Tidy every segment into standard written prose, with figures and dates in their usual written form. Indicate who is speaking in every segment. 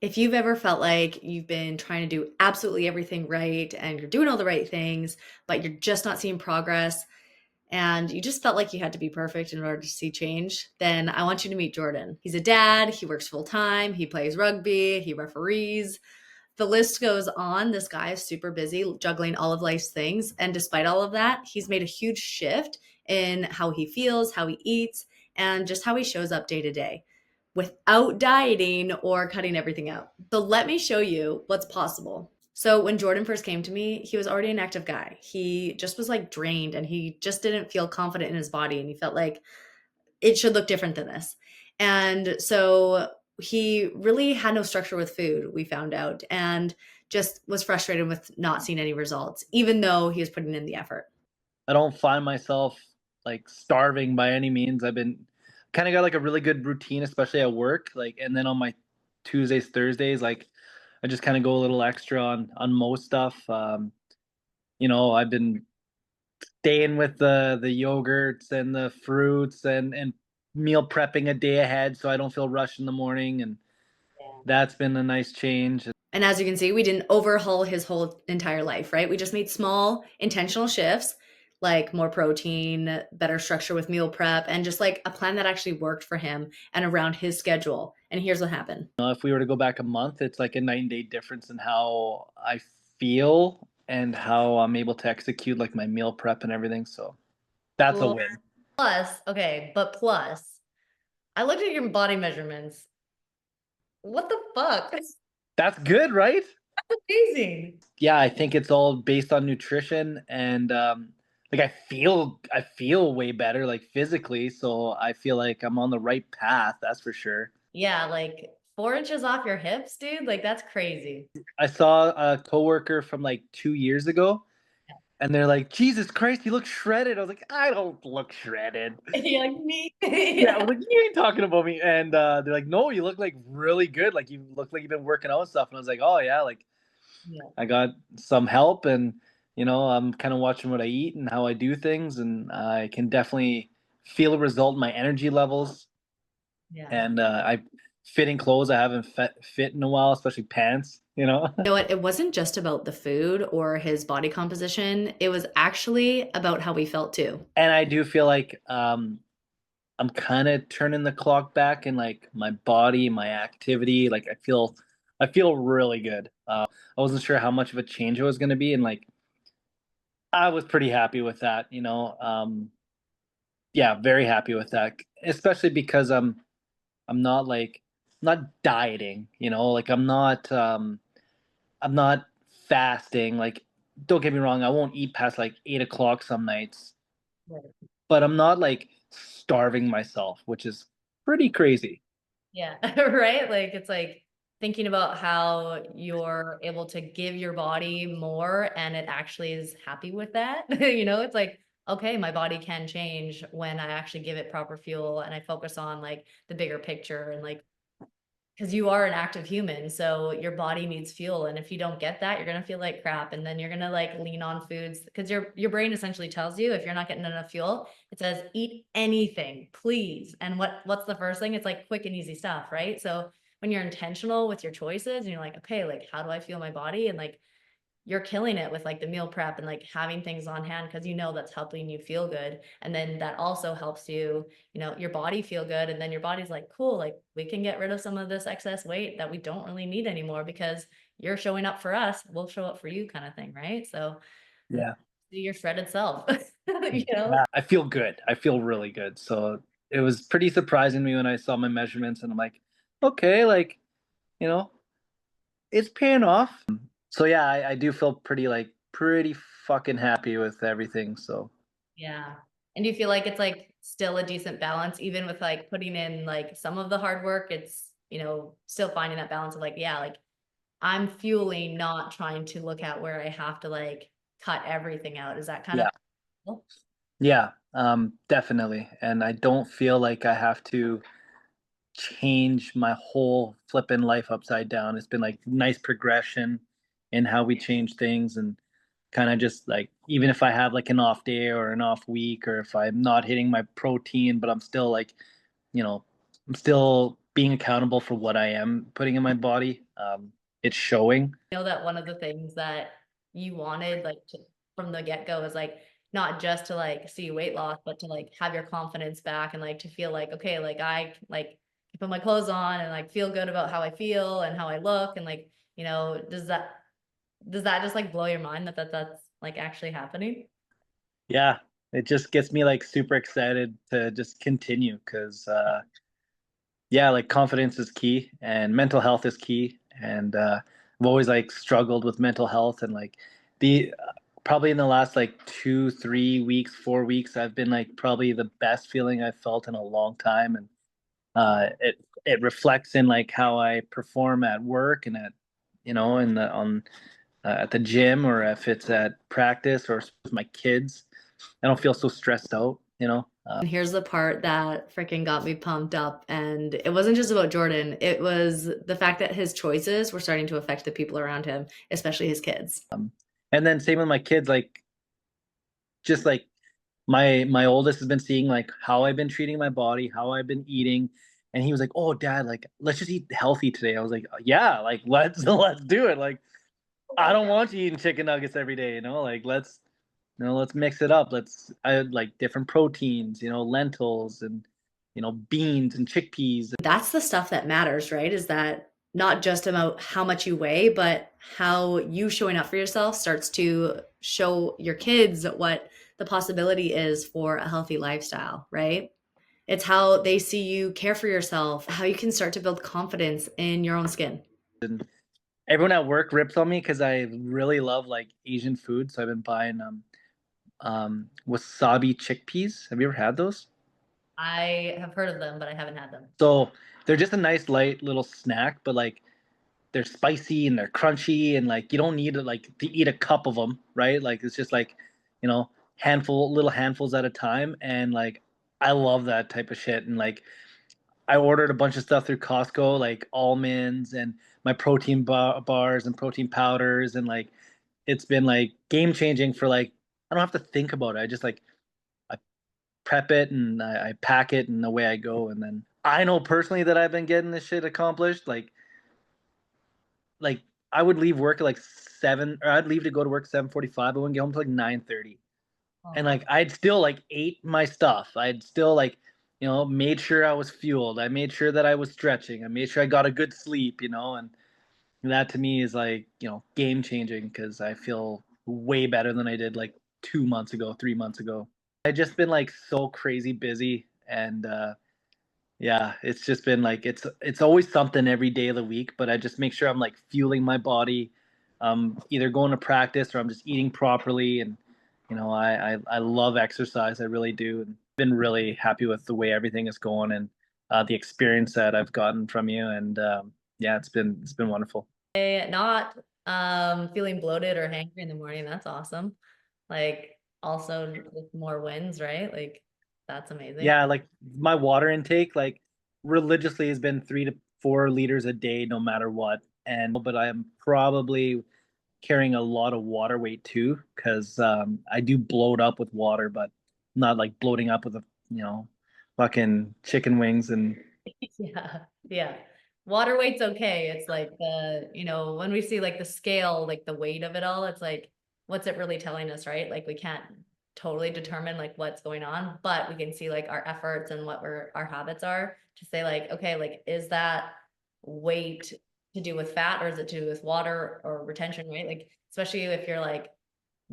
Speaker 1: If you've ever felt like you've been trying to do absolutely everything right and you're doing all the right things, but you're just not seeing progress and you just felt like you had to be perfect in order to see change, then I want you to meet Jordan. He's a dad, he works full time, he plays rugby, he referees. The list goes on. This guy is super busy juggling all of life's things. And despite all of that, he's made a huge shift in how he feels, how he eats, and just how he shows up day to day without dieting or cutting everything out. So let me show you what's possible. So when Jordan first came to me, he was already an active guy. He just was like drained and he just didn't feel confident in his body and he felt like it should look different than this. And so he really had no structure with food, we found out, and just was frustrated with not seeing any results, even though he was putting in the effort.
Speaker 2: I don't find myself like starving by any means. I've been kind of got like a really good routine, especially at work. Like, and then on my Tuesdays, Thursdays, like I just kind of go a little extra on most stuff. I've been staying with the yogurts and the fruits and meal prepping a day ahead, so I don't feel rushed in the morning, and that's been a nice change.
Speaker 1: And as you can see, we didn't overhaul his whole entire life, right? We just made small intentional shifts, like more protein, better structure with meal prep, and just like a plan that actually worked for him and around his schedule. And here's what happened.
Speaker 2: If we were to go back a month, it's like a night and day difference in how I feel and how I'm able to execute like my meal prep and everything. So that's a
Speaker 1: Well,
Speaker 2: win.
Speaker 1: plus, okay, but plus, I looked at your body measurements. What the fuck? That's
Speaker 2: That's good, right?
Speaker 1: amazing.
Speaker 2: Yeah, I think it's all based on nutrition and like I feel way better like physically, so I feel like I'm on the right path, that's for sure.
Speaker 1: Yeah, like 4 inches off your hips, dude. Like that's crazy.
Speaker 2: I saw a coworker from like 2 years ago and they're like, Jesus Christ, you look shredded. I was like, I don't look shredded.
Speaker 1: You're like me.
Speaker 2: Yeah, I
Speaker 1: Yeah.
Speaker 2: was like, you ain't talking about me. And they're like, no, you look like really good. Like you look like you've been working out and stuff. And I was like, oh yeah, like
Speaker 1: Yeah.
Speaker 2: I got some help, and I'm kind of watching what I eat and how I do things, and I can definitely feel a result in my energy levels.
Speaker 1: Yeah.
Speaker 2: And I fitting clothes I haven't fit in a while, especially pants.
Speaker 1: You know what? It wasn't just about the food or his body composition. It was actually about how we felt too.
Speaker 2: And I do feel like I'm kind of turning the clock back in like my body, my activity. Like I feel really good. I wasn't sure how much of a change it was going to be, and like I was pretty happy with that. Yeah, very happy with that, especially because I'm not like not dieting. Like I'm not fasting. Like, don't get me wrong, I won't eat past like 8 o'clock some nights,
Speaker 1: Right.
Speaker 2: but I'm not like starving myself, which is pretty crazy.
Speaker 1: Yeah. Right? Like it's like thinking about how you're able to give your body more and it actually is happy with that. It's like, okay, my body can change when I actually give it proper fuel and I focus on like the bigger picture and like because you are an active human, so your body needs fuel, and if you don't get that, you're gonna feel like crap, and then you're gonna like lean on foods because your brain essentially tells you if you're not getting enough fuel, it says eat anything, please. And what's the first thing? It's like quick and easy stuff, right? So when you're intentional with your choices and you're like, okay, like how do I feel my body? And like you're killing it with like the meal prep and like having things on hand because that's helping you feel good. And then that also helps you, your body feel good. And then your body's like, cool, like we can get rid of some of this excess weight that we don't really need anymore because you're showing up for us, we'll show up for you kind of thing, right? So
Speaker 2: Yeah.
Speaker 1: do your shredded self,
Speaker 2: Yeah, I feel good. I feel really good. So it was pretty surprising to me when I saw my measurements, and I'm like, okay, like, you know, it's paying off. So yeah, I do feel pretty fucking happy with everything. So
Speaker 1: Yeah. And do you feel like it's like still a decent balance, even with like putting in like some of the hard work? It's, still finding that balance of like, yeah, like I'm fueling, not trying to look at where I have to like cut everything out. Is that kind of
Speaker 2: yeah,
Speaker 1: cool?
Speaker 2: yeah, definitely. And I don't feel like I have to change my whole flipping life upside down. It's been like nice progression in how we change things, and kind of just like even if I have like an off day or an off week, or if I'm not hitting my protein, but I'm still like, you know, I'm still being accountable for what I am putting in my body. It's showing.
Speaker 1: Know that one of the things that you wanted, like, from the get-go is, like, not just to, like, see weight loss, but to, like, have your confidence back and, like, to feel like, "Okay, like, can put my clothes on and, like, feel good about how I feel and how I look," and, like, does that just, like, blow your mind that that's, like, actually happening?
Speaker 2: Yeah, it just gets me like super excited to just continue because yeah, like confidence is key and mental health is key. And I've always like struggled with mental health and like the probably in the last like 2, 3 weeks, 4 weeks, I've been like probably the best feeling I've felt in a long time. And it reflects in like how I perform at work and at in the on at the gym or if it's at practice or with my kids. I don't feel so stressed out, you know.
Speaker 1: And here's the part that freaking got me pumped up, and it wasn't just about Jordan, it was the fact that his choices were starting to affect the people around him, especially his kids.
Speaker 2: And then same with my kids, like just like my oldest has been seeing like how I've been treating my body, how I've been eating, and he was like, "Oh, Dad, like let's just eat healthy today." I was like, "Yeah, like let's let's do it." Like I don't want you eating chicken nuggets every day, you know. Like let's mix it up. Let's I had like different proteins, lentils and beans and chickpeas.
Speaker 1: That's the stuff that matters, right? Is that not just about how much you weigh, but how you showing up for yourself starts to show your kids what the possibility is for a healthy lifestyle, right? It's how they see you care for yourself, how you can start to build confidence in your own skin.
Speaker 2: And everyone at work rips on me because I really love like Asian food. So I've been buying wasabi chickpeas. Have you ever had those?
Speaker 1: I have heard of them, but I haven't had them.
Speaker 2: So they're just a nice light little snack, but like they're spicy and they're crunchy and like you don't need to eat a cup of them, right? Like it's just like, little handfuls at a time. And like I love that type of shit. And like I ordered a bunch of stuff through Costco, like almonds and my protein bars and protein powders, and like it's been like game changing for like I don't have to think about it. I just like I prep it and I pack it and away I go. And then I know personally that I've been getting this shit accomplished. Like I would leave work at like 7, or I'd leave to go to work 7:45. I wouldn't get home till like 9:30, and
Speaker 1: Oh.
Speaker 2: like I'd still like ate my stuff. I'd still like made sure I was fueled. I made sure that I was stretching. I made sure I got a good sleep. And that to me is like game changing because I feel way better than I did like 2 months ago, 3 months ago. I just been like so crazy busy and yeah, it's just been like it's always something every day of the week, but I just make sure I'm like fueling my body, either going to practice or I'm just eating properly. And I love exercise, I really do, and been really happy with the way everything is going and the experience that I've gotten from you. And yeah, it's been wonderful.
Speaker 1: Not feeling bloated or hangry in the morning. That's awesome. Like, also with more wins, right? Like, that's amazing.
Speaker 2: Yeah, like my water intake, like religiously has been 3 to 4 liters a day, no matter what. And but I am probably carrying a lot of water weight too, because I do bloat up with water, but not like bloating up with a fucking chicken wings and
Speaker 1: Yeah, yeah. Water weight's okay. It's like when we see like the scale, like the weight of it all, it's like, what's it really telling us, right? Like we can't totally determine like what's going on, but we can see like our efforts and what our habits are to say like, okay, like is that weight to do with fat or is it to do with water or retention, right? Like especially if you're like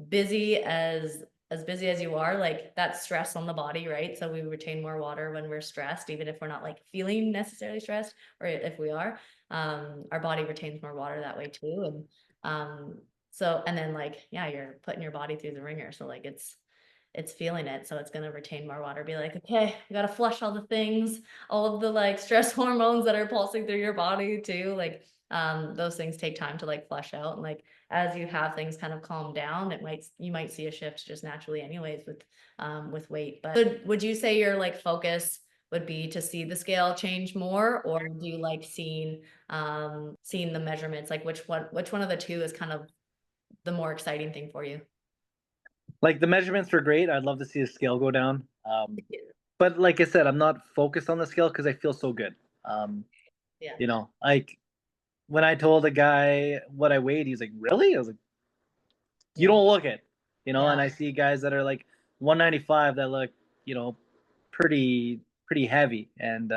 Speaker 1: busy as busy as you are, like that's stress on the body, right? So we retain more water when we're stressed, even if we're not like feeling necessarily stressed, or if we are, our body retains more water that way too. And and then like, yeah, you're putting your body through the ringer. So like it's feeling it. So it's gonna retain more water. Be like, okay, you gotta flush all the things, all of the like stress hormones that are pulsing through your body too. Like those things take time to like flush out. And like as you have things kind of calm down, you might see a shift just naturally anyways with weight. But would you say your like focus would be to see the scale change more, or do you like seeing the measurements? Like which one of the two is kind of the more exciting thing for you?
Speaker 2: like the measurements were great. I'd love to see the scale go down. But like I said, I'm not focused on the scale because I feel so good. Um,
Speaker 1: Yeah.
Speaker 2: like when I told a guy what I weighed, he's like, "Really?" I was like, "You
Speaker 1: Yeah.
Speaker 2: don't look it." And
Speaker 1: Yeah.
Speaker 2: I see guys that are like 195 that look, you know, pretty heavy, and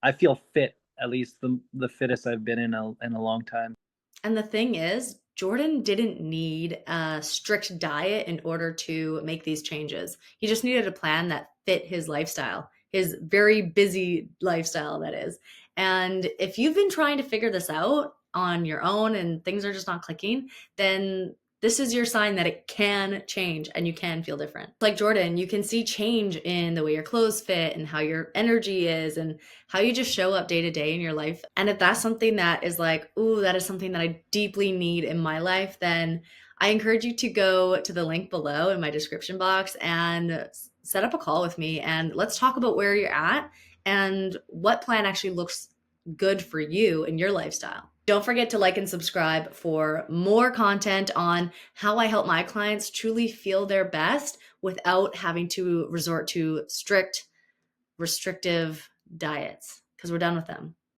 Speaker 2: I feel fit, at least the fittest I've been in a long time.
Speaker 1: And the thing is, Jordan didn't need a strict diet in order to make these changes. He just needed a plan that fit his lifestyle, his very busy lifestyle, that is. And if you've been trying to figure this out on your own and things are just not clicking, then this is your sign that it can change and you can feel different. Like Jordan, you can see change in the way your clothes fit and how your energy is and how you just show up day to day in your life. And if that's something that is like, ooh, that is something that I deeply need in my life, then I encourage you to go to the link below in my description box and set up a call with me and let's talk about where you're at and what plan actually looks good for you and your lifestyle. Don't forget to like and subscribe for more content on how I help my clients truly feel their best without having to resort to strict restrictive diets because we're done with them.